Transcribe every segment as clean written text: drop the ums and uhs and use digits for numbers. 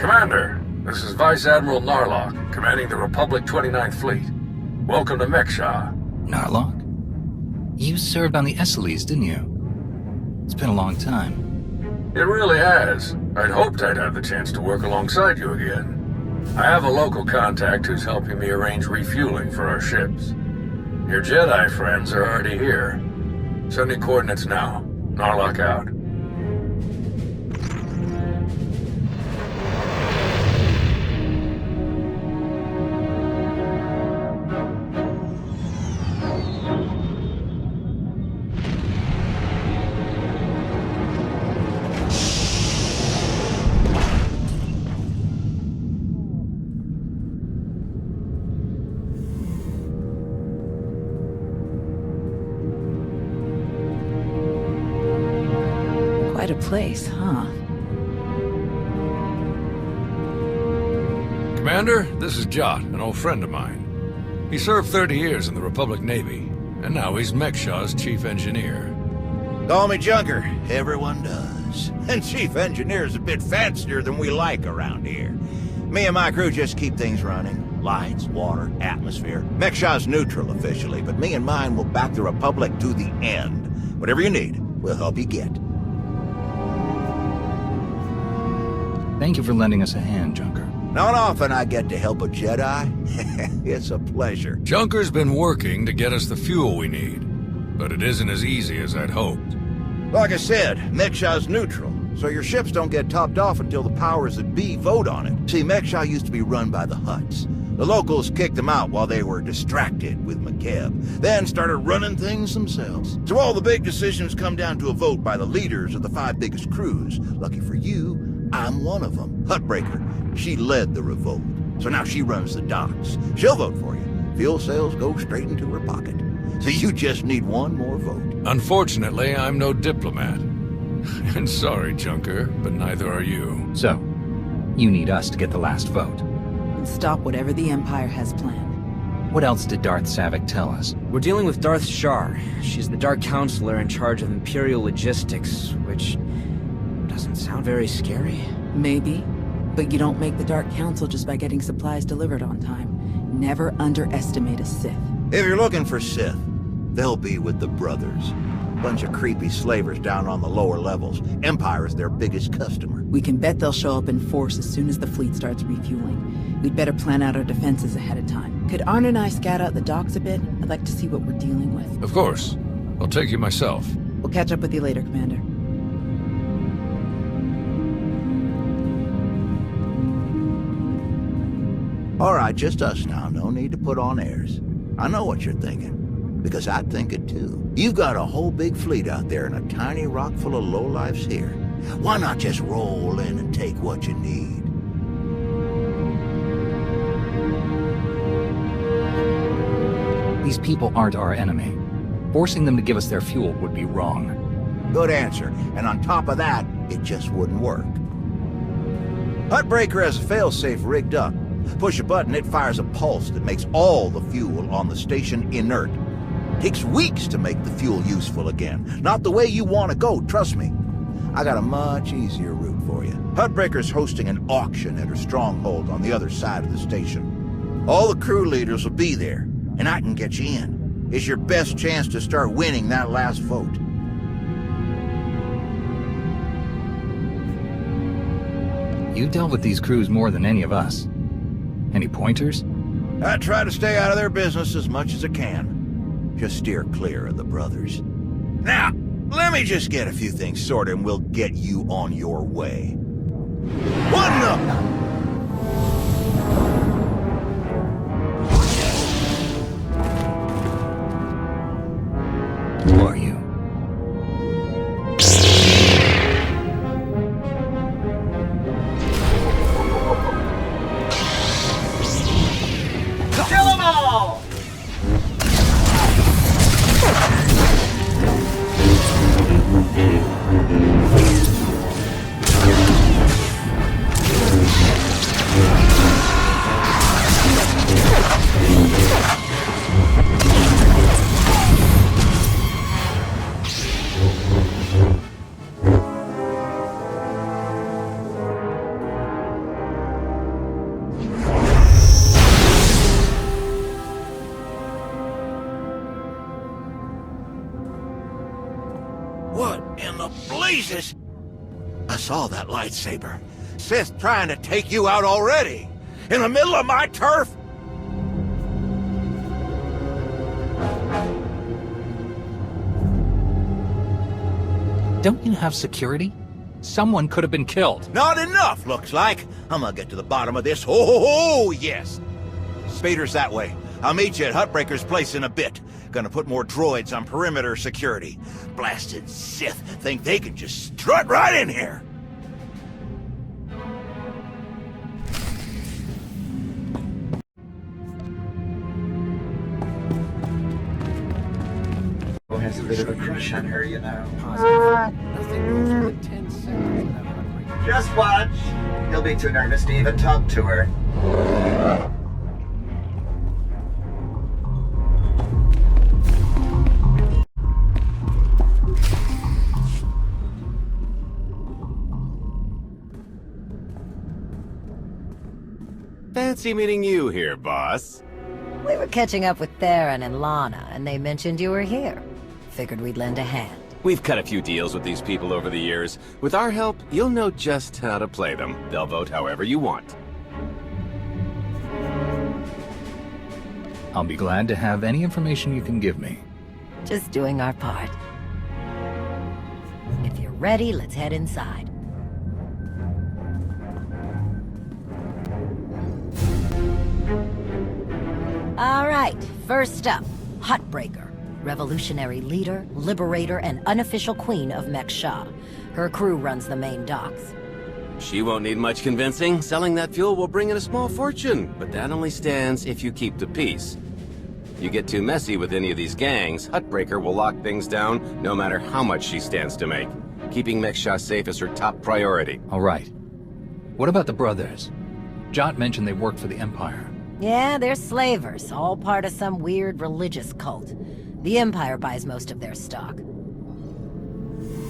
Commander, this is Vice Admiral Narlock, commanding the Republic 29th Fleet. Welcome to Mekshah. Narlock? You served on the Esseles, didn't you? It's been a long time. It really has. I'd hoped I'd have the chance to work alongside you again. I have a local contact who's helping me arrange refueling for our ships. Your Jedi friends are already here. Send me coordinates now. Narlock out. Quite a place, huh? Commander, this is Jot, an old friend of mine. He served 30 years in the Republic Navy, and now he's Mekshah's chief engineer. Call me Junker. Everyone does. And chief engineer's a bit fancier than we like around here. Me and my crew just keep things running. Lights, water, atmosphere. Mekshah's neutral officially, but me and mine will back the Republic to the end. Whatever you need, we'll help you get. Thank you for lending us a hand, Junker. Not often I get to help a Jedi. It's a pleasure. Junker's been working to get us the fuel we need, but it isn't as easy as I'd hoped. Like I said, Mekshah's neutral, so your ships don't get topped off until the powers that be vote on it. See, Mekshah used to be run by the Hutts. The locals kicked them out while they were distracted with McKeb, then started running things themselves. So all the big decisions come down to a vote by the leaders of the 5 biggest crews. Lucky for you, I'm one of them. Huttbreaker. She led the revolt. So now she runs the docks. She'll vote for you. Fuel sales go straight into her pocket. So you just need one more vote. Unfortunately, I'm no diplomat. And sorry, Junker, but neither are you. So, you need us to get the last vote. And stop whatever the Empire has planned. What else did Darth Savik tell us? We're dealing with Darth Shar. She's the Dark Counselor in charge of Imperial logistics, which doesn't sound very scary. Maybe, but you don't make the Dark Council just by getting supplies delivered on time. Never underestimate a Sith. If you're looking for Sith, they'll be with the Brothers. Bunch of creepy slavers down on the lower levels. Empire is their biggest customer. We can bet they'll show up in force as soon as the fleet starts refueling. We'd better plan out our defenses ahead of time. Could Arn and I scout out the docks a bit? I'd like to see what we're dealing with. Of course. I'll take you myself. We'll catch up with you later, Commander. All right, just us now. No need to put on airs. I know what you're thinking, because I think it too. You've got a whole big fleet out there and a tiny rock full of lowlifes here. Why not just roll in and take what you need? These people aren't our enemy. Forcing them to give us their fuel would be wrong. Good answer. And on top of that, it just wouldn't work. Huttbreaker has a failsafe rigged up. Push a button, it fires a pulse that makes all the fuel on the station inert. Takes weeks to make the fuel useful again. Not the way you want to go, trust me. I got a much easier route for you. Huttbreaker's hosting an auction at her stronghold on the other side of the station. All the crew leaders will be there, and I can get you in. It's your best chance to start winning that last vote. You dealt with these crews more than any of us. Any pointers? I try to stay out of their business as much as I can. Just steer clear of the Brothers. Now, let me just get a few things sorted and we'll get you on your way. What the... Who are you? Kill them all! I saw that lightsaber. Sith trying to take you out already. In the middle of my turf? Don't you have security? Someone could have been killed. Not enough, looks like. I'm gonna get to the bottom of this. Oh, yes. Speeder's that way. I'll meet you at Huttbreaker's place in a bit. Gonna put more droids on perimeter security. Blasted Sith think they can just strut right in here. Has a bit of a crush on her, you know. Nothing goes within 10 seconds without Huttbreaker. Just watch. He'll be too nervous to even talk to her. Fancy meeting you here, boss. We were catching up with Theron and Lana, and they mentioned you were here. Figured we'd lend a hand. We've cut a few deals with these people over the years. With our help, you'll know just how to play them. They'll vote however you want. I'll be glad to have any information you can give me. Just doing our part. If you're ready, let's head inside. All right, first up, Huttbreaker. Revolutionary leader, liberator, and unofficial queen of Mek-Sha. Her crew runs the main docks. She won't need much convincing. Selling that fuel will bring in a small fortune, but that only stands if you keep the peace. You get too messy with any of these gangs, Huttbreaker will lock things down no matter how much she stands to make. Keeping Mek-Sha safe is her top priority. All right. What about the brothers? Jot mentioned they worked for the Empire. Yeah, they're slavers, all part of some weird religious cult. The Empire buys most of their stock.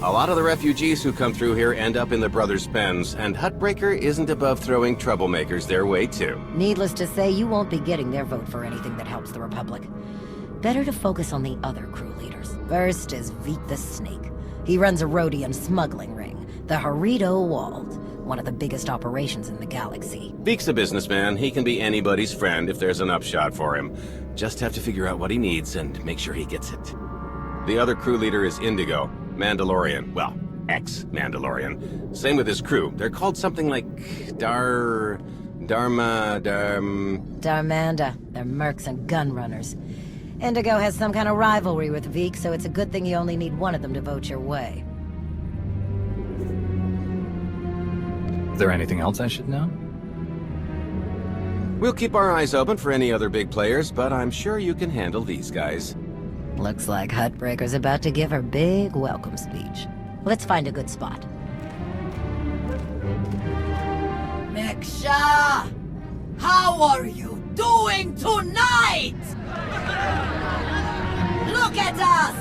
A lot of the refugees who come through here end up in the brothers' pens, and Huttbreaker isn't above throwing troublemakers their way too. Needless to say, you won't be getting their vote for anything that helps the Republic. Better to focus on the other crew leaders. First is Veek the Snake. He runs a Rhodian smuggling ring, the Harrido Wald, one of the biggest operations in the galaxy. Veek's a businessman. He can be anybody's friend if there's an upshot for him. Just have to figure out what he needs and make sure he gets it. The other crew leader is Indigo, Mandalorian. Well, ex-Mandalorian. Same with his crew. They're called something like Darmanda. They're mercs and gun runners. Indigo has some kind of rivalry with Veek, so it's a good thing you only need one of them to vote your way. Is there anything else I should know? We'll keep our eyes open for any other big players, but I'm sure you can handle these guys. Looks like Huttbreaker's about to give her big welcome speech. Let's find a good spot. Mek-Sha! How are you doing tonight? Look at us!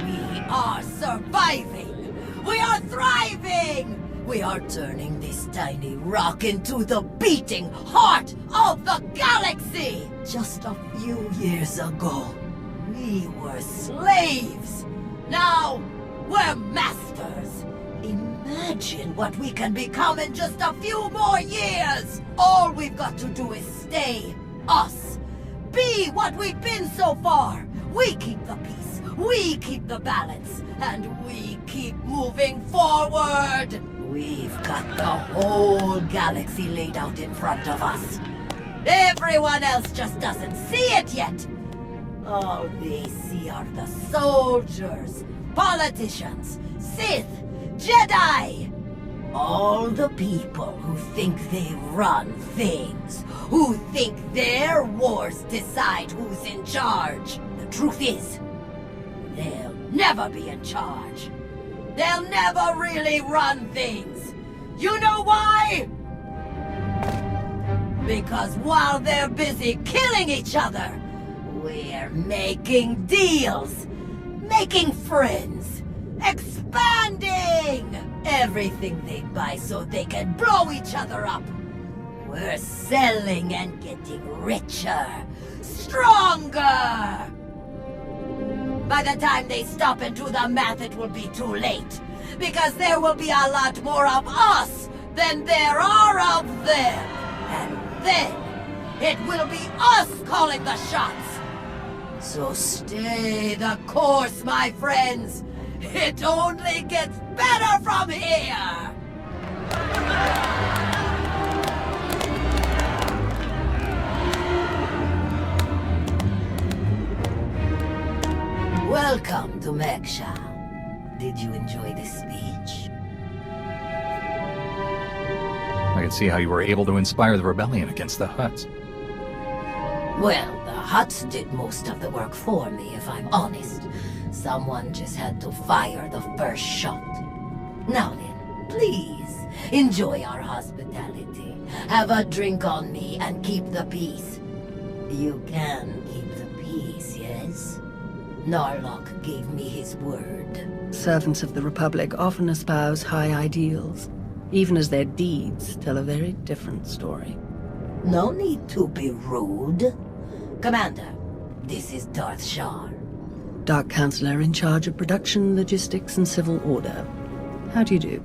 We are surviving! We are thriving! We are turning this tiny rock into the beating heart of the galaxy! Just a few years ago, we were slaves. Now, we're masters. Imagine what we can become in just a few more years. All we've got to do is stay us. Be what we've been so far. We keep the peace, we keep the balance, and we keep moving forward. We've got the whole galaxy laid out in front of us. Everyone else just doesn't see it yet. All they see are the soldiers, politicians, Sith, Jedi. All the people who think they run things, who think their wars decide who's in charge. The truth is, they'll never be in charge. They'll never really run things. You know why? Because while they're busy killing each other, we're making deals, making friends, expanding everything they buy so they can blow each other up. We're selling and getting richer, stronger. By the time they stop and do the math, it will be too late. because there will be a lot more of us than there are of them. And then, it will be us calling the shots. So stay the course, my friends. It only gets better from here. Welcome to Meksha. Did you enjoy this speech? I can see how you were able to inspire the rebellion against the Hutts. Well, the Hutts did most of the work for me, if I'm honest. Someone just had to fire the first shot. Now then, please, enjoy our hospitality. Have a drink on me and keep the peace. You can keep the peace, yes? Narlock gave me his word. Servants of the Republic often espouse high ideals, even as their deeds tell a very different story. No need to be rude. Commander, this is Darth Shar. Dark Counselor in charge of production, logistics, and civil order. How do you do?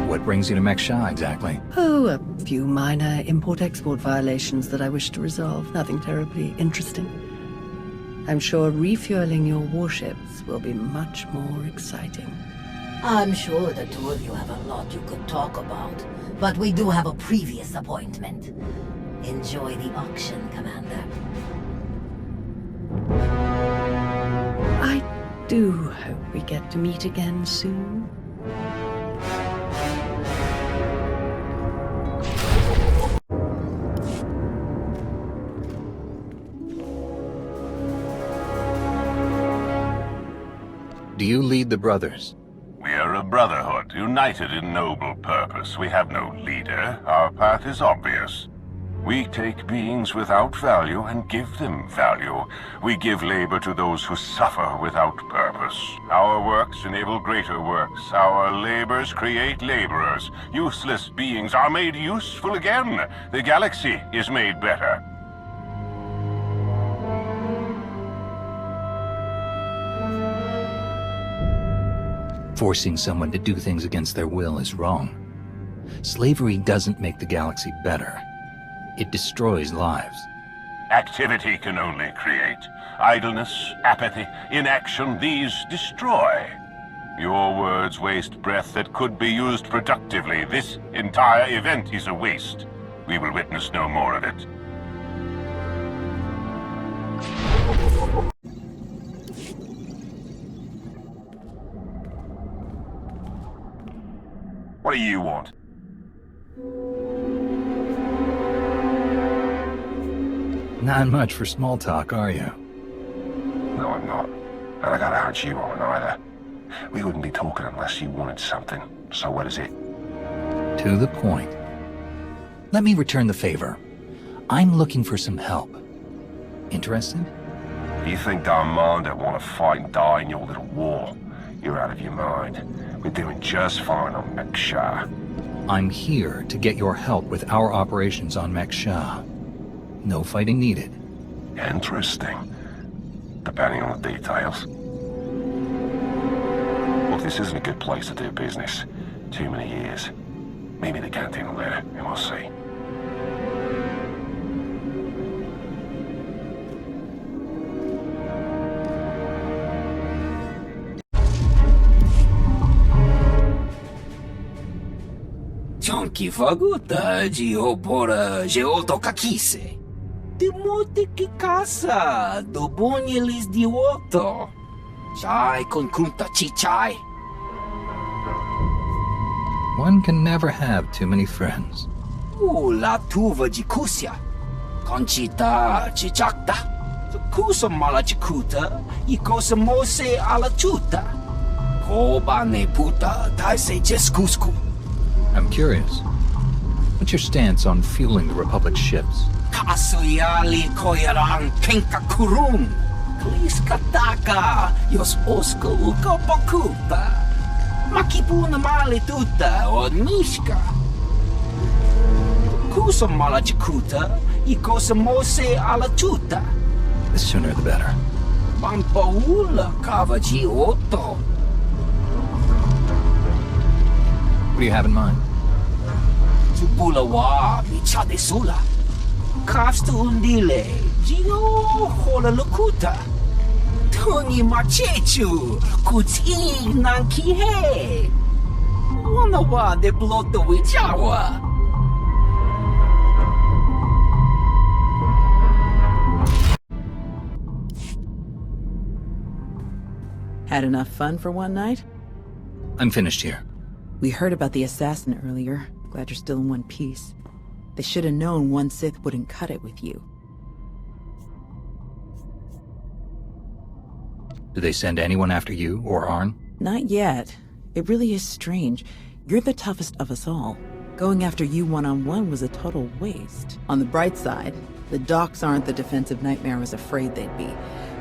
What brings you to Meksha exactly? Oh, a few minor import-export violations that I wish to resolve. Nothing terribly interesting. I'm sure refueling your warships will be much more exciting. I'm sure the two of you have a lot you could talk about, but we do have a previous appointment. Enjoy the auction, Commander. I do hope we get to meet again soon. Do you lead the brothers? We are a brotherhood, united in noble purpose. We have no leader. Our path is obvious. We take beings without value and give them value. We give labor to those who suffer without purpose. Our works enable greater works. Our labors create laborers. Useless beings are made useful again. The galaxy is made better. Forcing someone to do things against their will is wrong. Slavery doesn't make the galaxy better. It destroys lives. Activity can only create. Idleness, apathy, inaction, these destroy. Your words waste breath that could be used productively. This entire event is a waste. We will witness no more of it. What do you want? Not much for small talk, are you? No, I'm not. And I gotta urge you on either. We wouldn't be talking unless you wanted something. So what is it? To the point. Let me return the favor. I'm looking for some help. Interested? You think Darmanda want to fight and die in your little war? You're out of your mind. We're doing just fine on Meksha. I'm here to get your help with our operations on Meksha. No fighting needed. Interesting. Depending on the details. Look, this isn't a good place to do business. Too many years. Maybe the canteen will let it, and we'll see. Chonky faguta geopora geotokakise. Demote que caça do bonyelis de oto. Chai con kunta chichai. One can never have too many friends. La tuva de kusia. Conchita chichakta. Kusa mala chikuta. Y cosa mose ala chuta. Koba ne puta taise jeskusku. I'm curious. What's your stance on fueling the Republic's ships? Kasuyali koyaran kenka kurun. Kliskataka yos osko ukopakuta. Makipuna male tutta od miška. Kusa mala čekuta I kosa mose ala tuta. The sooner the better. Pampaula kavaji otto. What do you have in mind? Subula wa michade sula. Kafstu undile. Gio hola lokuta. Tungi machechu. Kuti nanki he. Wana wa de bloto wichawa. Had enough fun for one night? I'm finished here. We heard about the assassin earlier. Glad you're still in one piece. They should have known one Sith wouldn't cut it with you. Do they send anyone after you or Arn? Not yet. It really is strange. You're the toughest of us all. Going after you one-on-one was a total waste. On the bright side, the docks aren't the defensive nightmare I was afraid they'd be.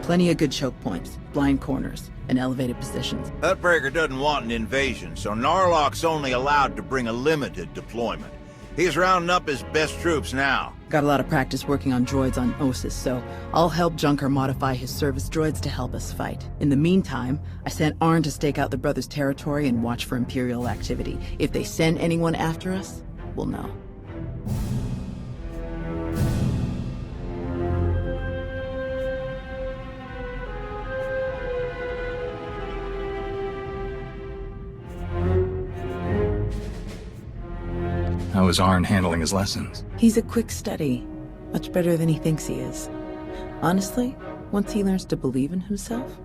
Plenty of good choke points, blind corners, and elevated positions. Hutbreaker doesn't want an invasion, so Narlock's only allowed to bring a limited deployment. He's rounding up his best troops now. Got a lot of practice working on droids on Ossus, so I'll help Junker modify his service droids to help us fight. In the meantime, I sent Arn to stake out the Brothers' territory and watch for Imperial activity. If they send anyone after us, we'll know. How is Arn handling his lessons? He's a quick study. Much better than he thinks he is. Honestly, once he learns to believe in himself,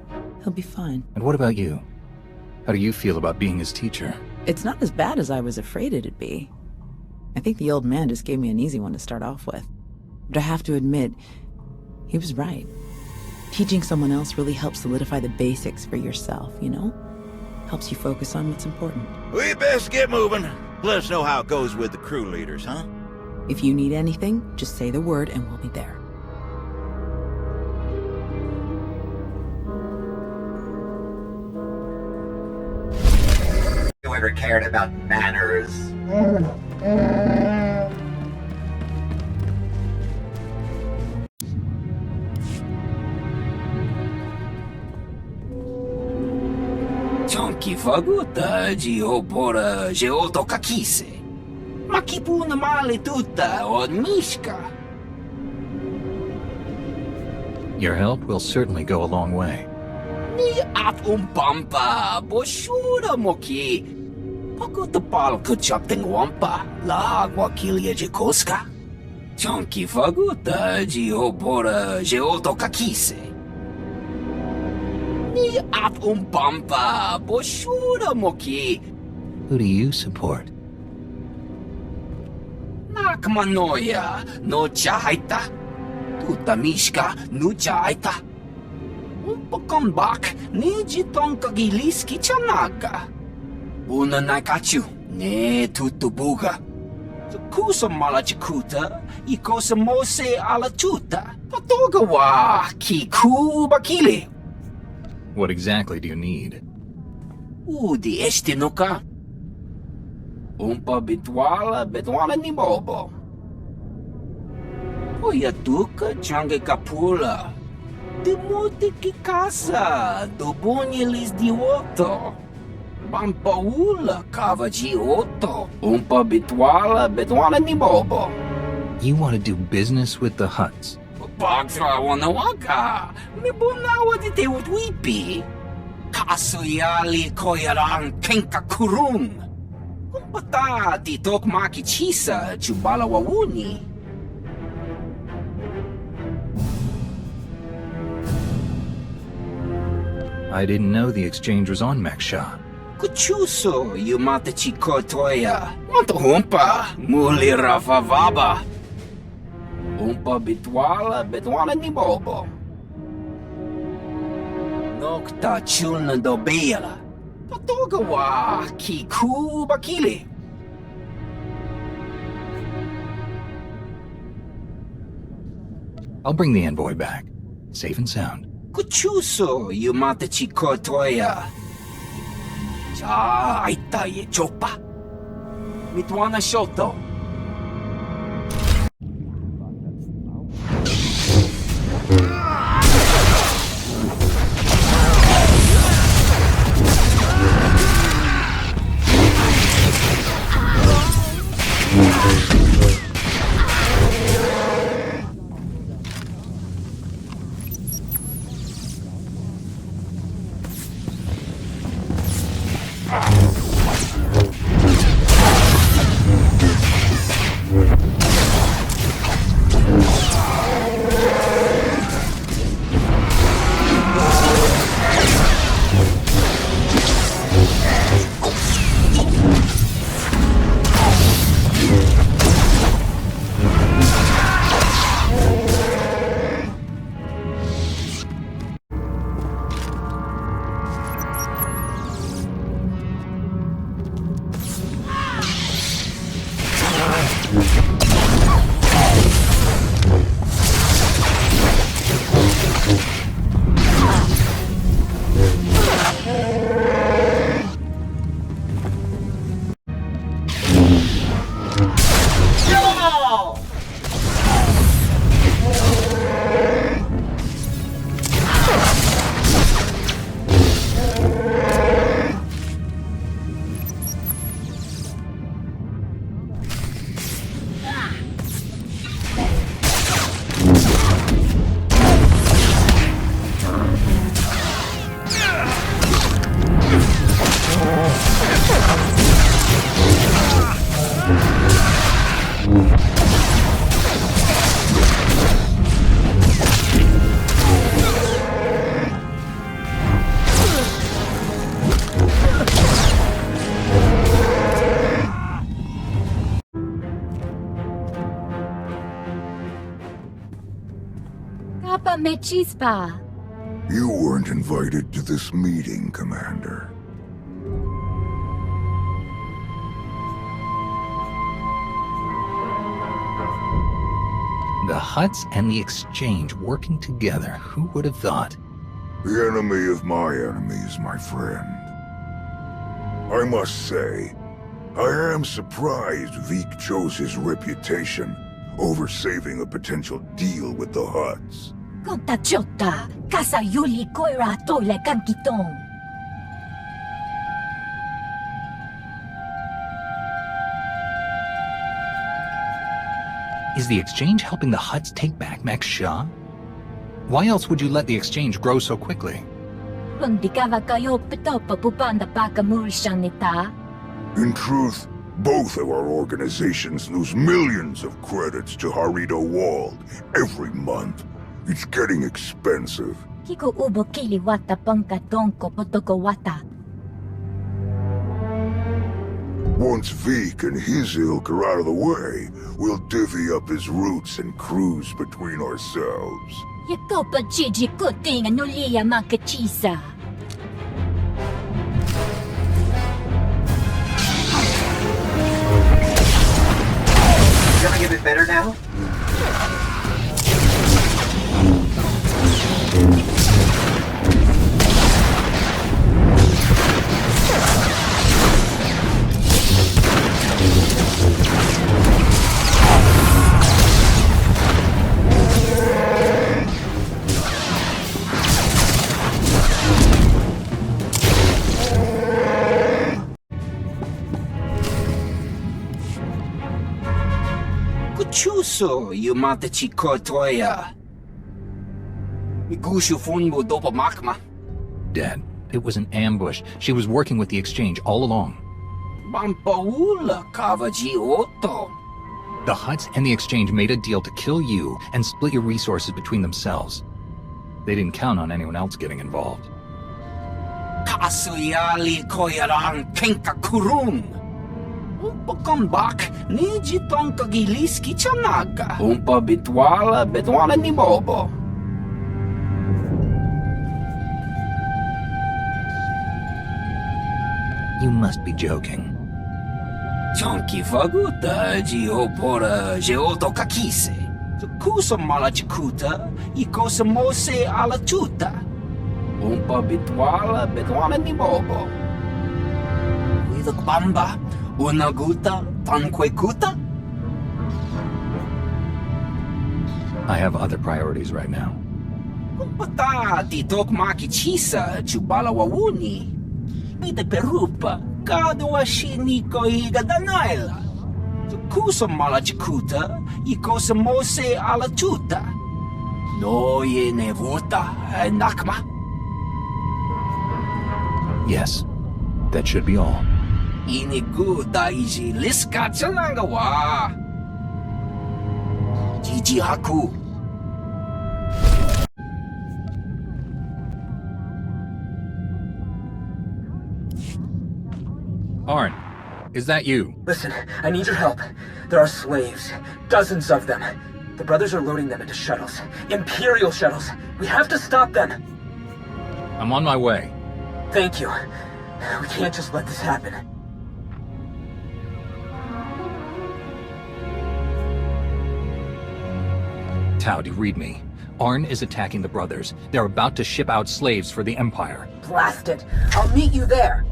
he'll be fine. And what about you? How do you feel about being his teacher? It's not as bad as I was afraid it'd be. I think the old man just gave me an easy one to start off with. But I have to admit, he was right. Teaching someone else really helps solidify the basics for yourself, you know? Helps you focus on what's important. We best get moving. Let us know how it goes with the crew leaders, huh? If you need anything, just say the word and we'll be there. Whoever cared about manners. Chonki faguta geopora geotokakise. Makipuna male tutta od miška. Your help will certainly go a long way. Ni at umpampa boshura moki. Pagutapal kuchapting wampa la wakilia jikoska. Chonki faguta geopora geotokakise. Ni at umpampa boshura moki. Who do you support? Nakmanoya no chaita. Tuta mishka no chaita. Umpakombak ni jitonka giliski chanaka. Buna nakachu ne tutubuga. Kusa malachikuta ikosa mose ala tuta. Patogawa kiku bakili. What exactly do you need? Udi estinuka. Umpa bitwala ni bobo. Oyatuka change kapula. Demuti ki casa, dobonilis di otto. Pampaula kavaji otto. Umpa bitwala ni bobo. You want to do business with the Hutts? Pagtra wanawaka. Mibunawa di te utwipi. Kasuyali koyaran kenka kurung. Kumpata di tok makichisa chubala wawuni. I didn't know the exchange was on Meksha. Kuchuso yumata chikotoya. Wanta humpa muli rafavaba. Umpa bitwala ni bobo. Nokta chulna dobela. Patogawa kiku bakili. I'll bring the envoy back, safe and sound. Kuchuso yumata chikotoya. Ja, aitai chopa. Mitwana shoto. Papa me chispa. You weren't invited to this meeting, Commander. The Hutts and the Exchange working together. Who would have thought? The enemy of my enemy is my friend. I must say, I am surprised Vik chose his reputation over saving a potential deal with the Hutts. Kota chota, kasa yuli koira tole kankitong. Is the Exchange helping the Hutts take back Max Shaw? Why else would you let the Exchange grow so quickly? In truth, both of our organizations lose millions of credits to Harrido Wald every month. It's getting expensive. Kiko ubo kili wata pangkatongko potoko wata. Once Vik and his ilk are out of the way, we'll divvy up his routes and cruise between ourselves. Yakopa Gigi kuting anulia makachisa. Feeling a bit better now? Chuso, you matachi kotoya. Migushu funbo dopa makma. Dad, it was an ambush. She was working with the Exchange all along. Bampaula kavaji oto. The Hutts and the Exchange made a deal to kill you and split your resources between themselves. They didn't count on anyone else getting involved. Kasuyali koyaran kenka kurung. Umpakambak, ni jitong kagiliski chanaga. Umpa bitwala ni bobo. You must be joking. Chonki faguta, geopora, geoto kakise. Kusa malachikuta, ikosa mose alachuta. Umpa bitwala ni bobo. Tukbamba, Unaguta, Tanquekuta? I have other priorities right now. Kumpata, Titok Makichisa, Chubala Wawuni. Ite Perupa, Kadwa Shiniko Higadanaila. Kusa Malachikuta, Ikosa Mose Alatuta. No ye nevuta, Nakma. Yes, that should be all. Iniguta iji liska chanangawa. Jiji Haku. Arn, is that you? Listen, I need your help. There are slaves. Dozens of them. The brothers are loading them into shuttles. Imperial shuttles. We have to stop them. I'm on my way. Thank you. We can't just let this happen. Tao, do you read me? Arn is attacking the brothers. They're about to ship out slaves for the Empire. Blast it. I'll meet you there.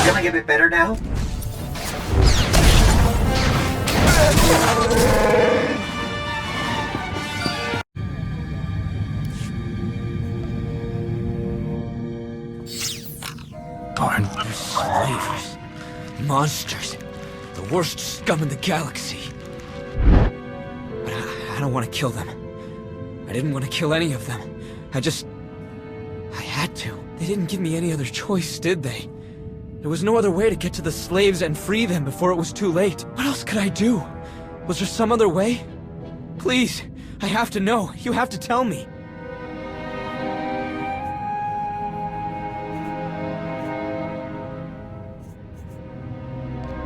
Feeling a bit better now? Arn. Slavers. Monsters. The worst scum in the galaxy. But I don't want to kill them. I didn't want to kill any of them. I had to. They didn't give me any other choice, did they? There was no other way to get to the slaves and free them before it was too late. What else could I do? Was there some other way? Please, I have to know. You have to tell me.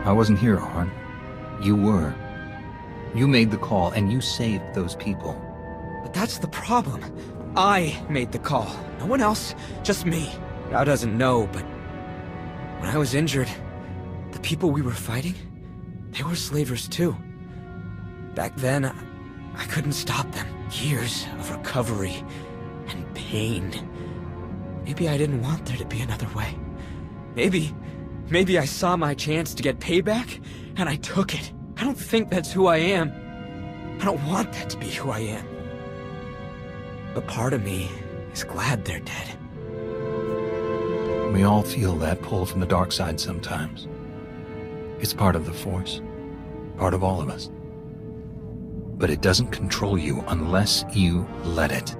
I wasn't here, Arn. You were. You made the call, and you saved those people. But that's the problem. I made the call. No one else, just me. Yao doesn't know, but when I was injured, the people we were fighting, they were slavers too. Back then, I couldn't stop them. Years of recovery and pain. Maybe I didn't want there to be another way. Maybe I saw my chance to get payback, and I took it. I don't think that's who I am. I don't want that to be who I am. But part of me is glad they're dead. We all feel that pull from the dark side sometimes. It's part of the Force. Part of all of us. But it doesn't control you unless you let it.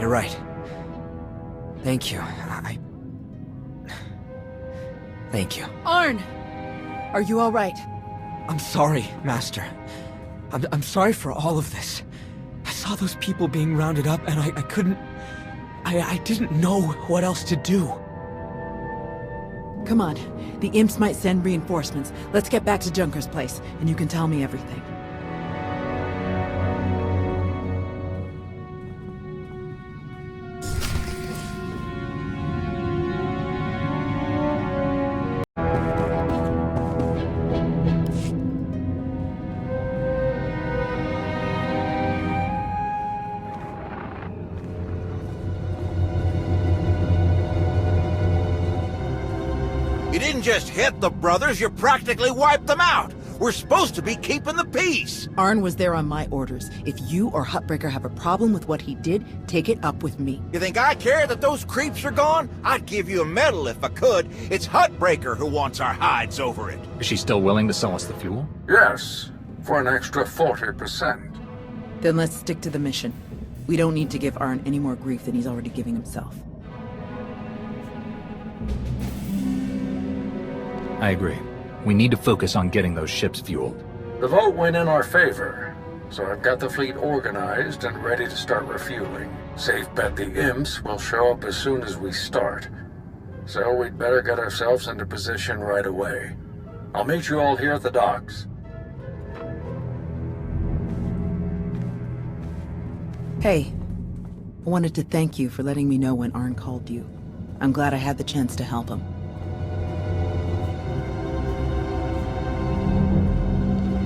You're right. Thank you. Thank you. Arn! Are you all right? I'm sorry, Master. I'm sorry for all of this. I saw those people being rounded up, and I couldn't... I didn't know what else to do. Come on. The imps might send reinforcements. Let's get back to Junker's place, and you can tell me everything. You didn't just hit the brothers, you practically wiped them out. We're supposed to be keeping the peace! Arn was there on my orders. If you or Huttbreaker have a problem with what he did, take it up with me. You think I care that those creeps are gone? I'd give you a medal if I could. It's Huttbreaker who wants our hides over it. Is she still willing to sell us the fuel? Yes, for an extra 40%. Then let's stick to the mission. We don't need to give Arn any more grief than he's already giving himself. I agree. We need to focus on getting those ships fueled. The vote went in our favor, so I've got the fleet organized and ready to start refueling. Safe bet the imps will show up as soon as we start. So we'd better get ourselves into position right away. I'll meet you all here at the docks. Hey, I wanted to thank you for letting me know when Arn called you. I'm glad I had the chance to help him.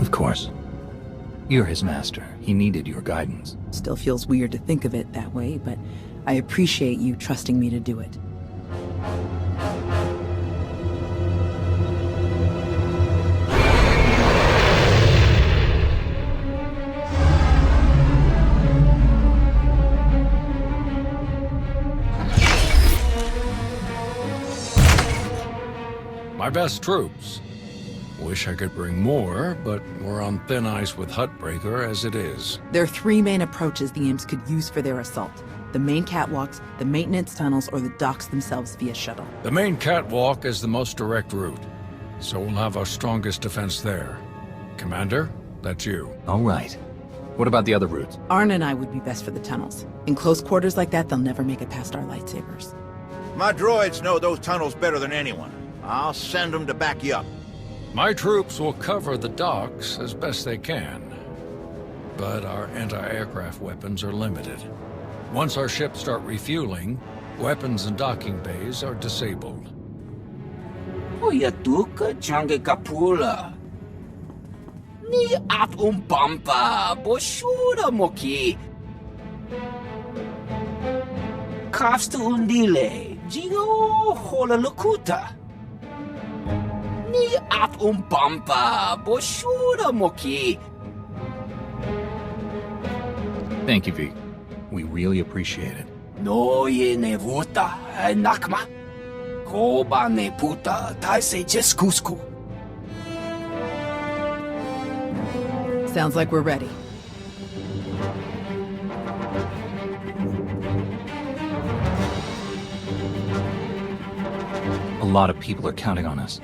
Of course. You're his master. He needed your guidance. Still feels weird to think of it that way, but I appreciate you trusting me to do it. My best troops. Wish I could bring more, but we're on thin ice with Huttbreaker as it is. There are three main approaches the imps could use for their assault. The main catwalks, the maintenance tunnels, or the docks themselves via shuttle. The main catwalk is the most direct route, so we'll have our strongest defense there. Commander, that's you. All right. What about the other routes? Arn and I would be best for the tunnels. In close quarters like that, they'll never make it past our lightsabers. My droids know those tunnels better than anyone. I'll send them to back you up. My troops will cover the docks as best they can, but our anti-aircraft weapons are limited. Once our ships start refueling, weapons and docking bays are disabled. Oyatuka change kapula. Ni at umpampa boshura moki. Kafsta undile, jigo hola lukuta. Ni at umpampa boshura moki. Thank you, V. We really appreciate it. No ye ne vuta nakma. Koba ne puta taise jeskusku. Sounds like we're ready. A lot of people are counting on us.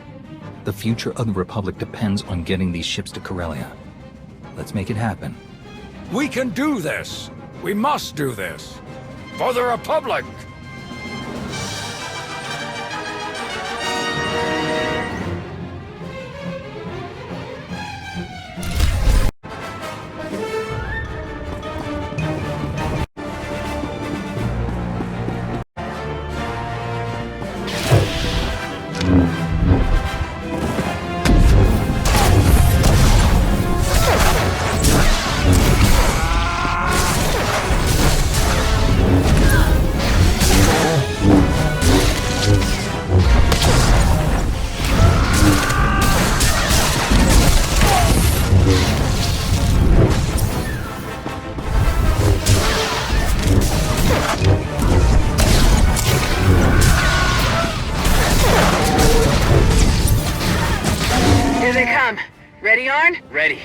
The future of the Republic depends on getting these ships to Corellia. Let's make it happen. We can do this! We must do this! For the Republic! Here they come. Ready, Arn? Ready.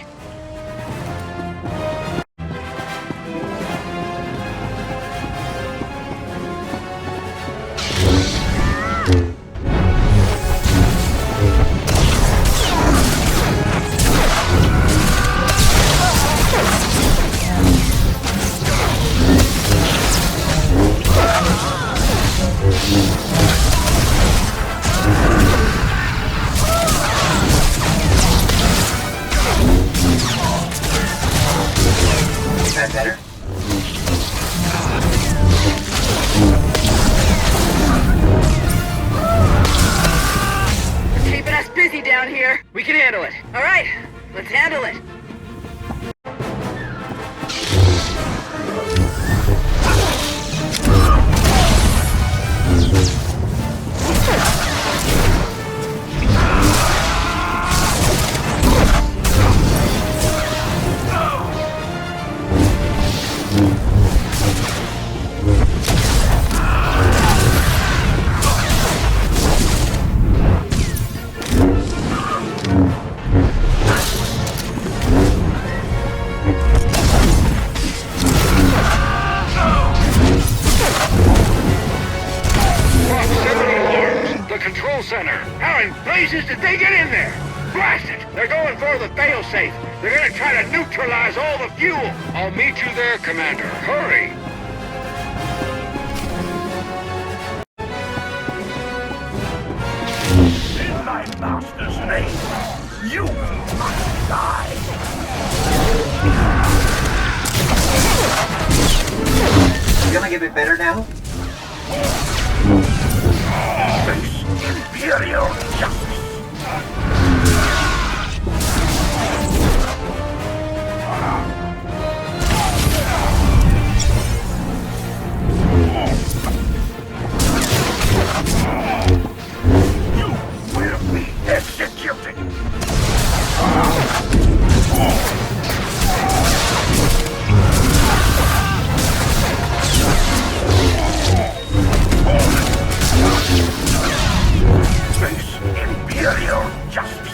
Center. How in blazes did they get in there? Blast it! They're going for the failsafe. They're gonna try to neutralize all the fuel. I'll meet you there, Commander. Hurry! In my master's name, you must die. Feeling a bit better now? Face Imperial justice. You will be executed. Face Imperial justice.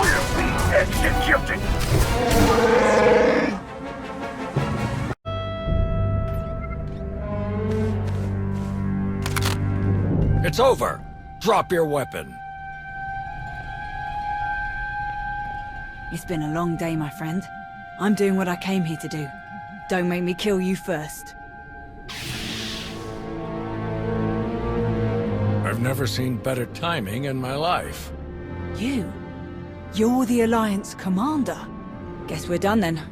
Will be executed. It's over. Drop your weapon. It's been a long day, my friend. I'm doing what I came here to do. Don't make me kill you first. I've never seen better timing in my life. You're the Alliance commander. Guess we're done then.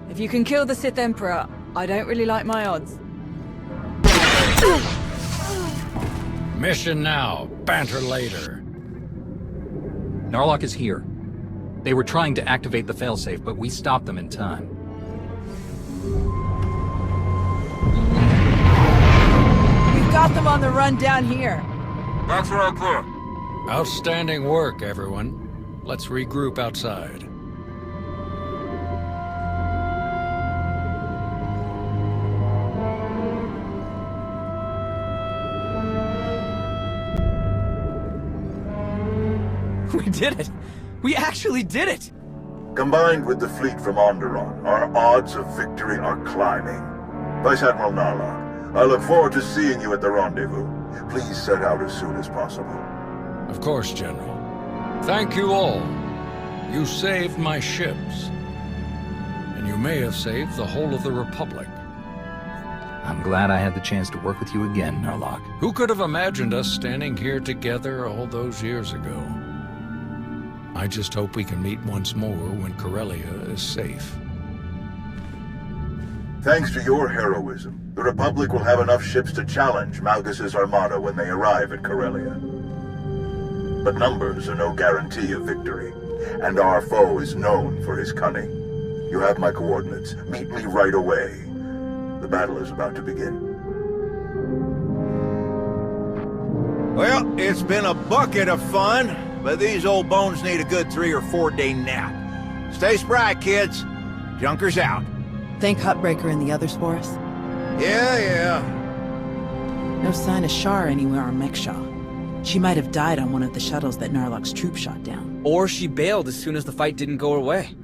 If you can kill the Sith Emperor, I don't really like my odds. Mission now, banter later. Narlock is here. They were trying to activate the failsafe, but we stopped them in time. We've got them on the run down here. That's right, clear. Outstanding work, everyone. Let's regroup outside. We did it! We actually did it! Combined with the fleet from Onderon, our odds of victory are climbing. Vice Admiral Narlock, I look forward to seeing you at the rendezvous. Please set out as soon as possible. Of course, General. Thank you all. You saved my ships. And you may have saved the whole of the Republic. I'm glad I had the chance to work with you again, Narlock. Who could have imagined us standing here together all those years ago? I just hope we can meet once more when Corellia is safe. Thanks to your heroism, the Republic will have enough ships to challenge Malgus' armada when they arrive at Corellia. But numbers are no guarantee of victory, and our foe is known for his cunning. You have my coordinates. Meet me right away. The battle is about to begin. Well, it's been a bucket of fun, but these old bones need a good 3 or 4 day nap. Stay spry, kids. Junker's out. Think Huttbreaker and the others for us? Yeah. No sign of Shar anywhere on Mekshah. She might have died on one of the shuttles that Narlock's troop shot down. Or she bailed as soon as the fight didn't go her way.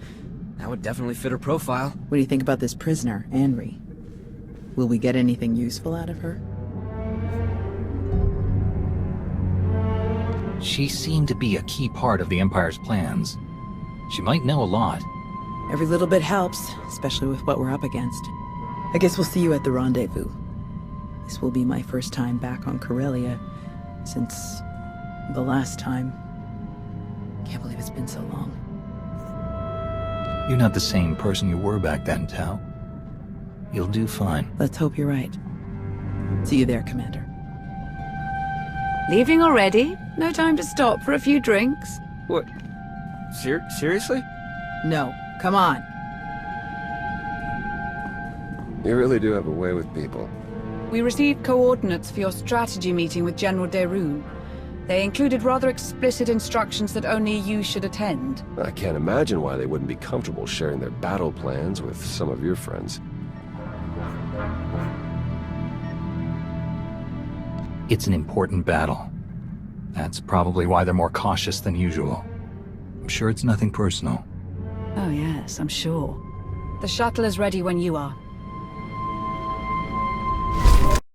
That would definitely fit her profile. What do you think about this prisoner, Anri? Will we get anything useful out of her? She seemed to be a key part of the Empire's plans. She might know a lot. Every little bit helps, especially with what we're up against. I guess we'll see you at the rendezvous. This will be my first time back on Corellia since the last time. Can't believe it's been so long. You're not the same person you were back then, Tau. You'll do fine. Let's hope you're right. See you there, Commander. Leaving already? No time to stop for a few drinks? What? Seriously? No, come on. You really do have a way with people. We received coordinates for your strategy meeting with General Derun. They included rather explicit instructions that only you should attend. I can't imagine why they wouldn't be comfortable sharing their battle plans with some of your friends. It's an important battle. That's probably why they're more cautious than usual. I'm sure it's nothing personal. Oh yes, I'm sure. The shuttle is ready when you are.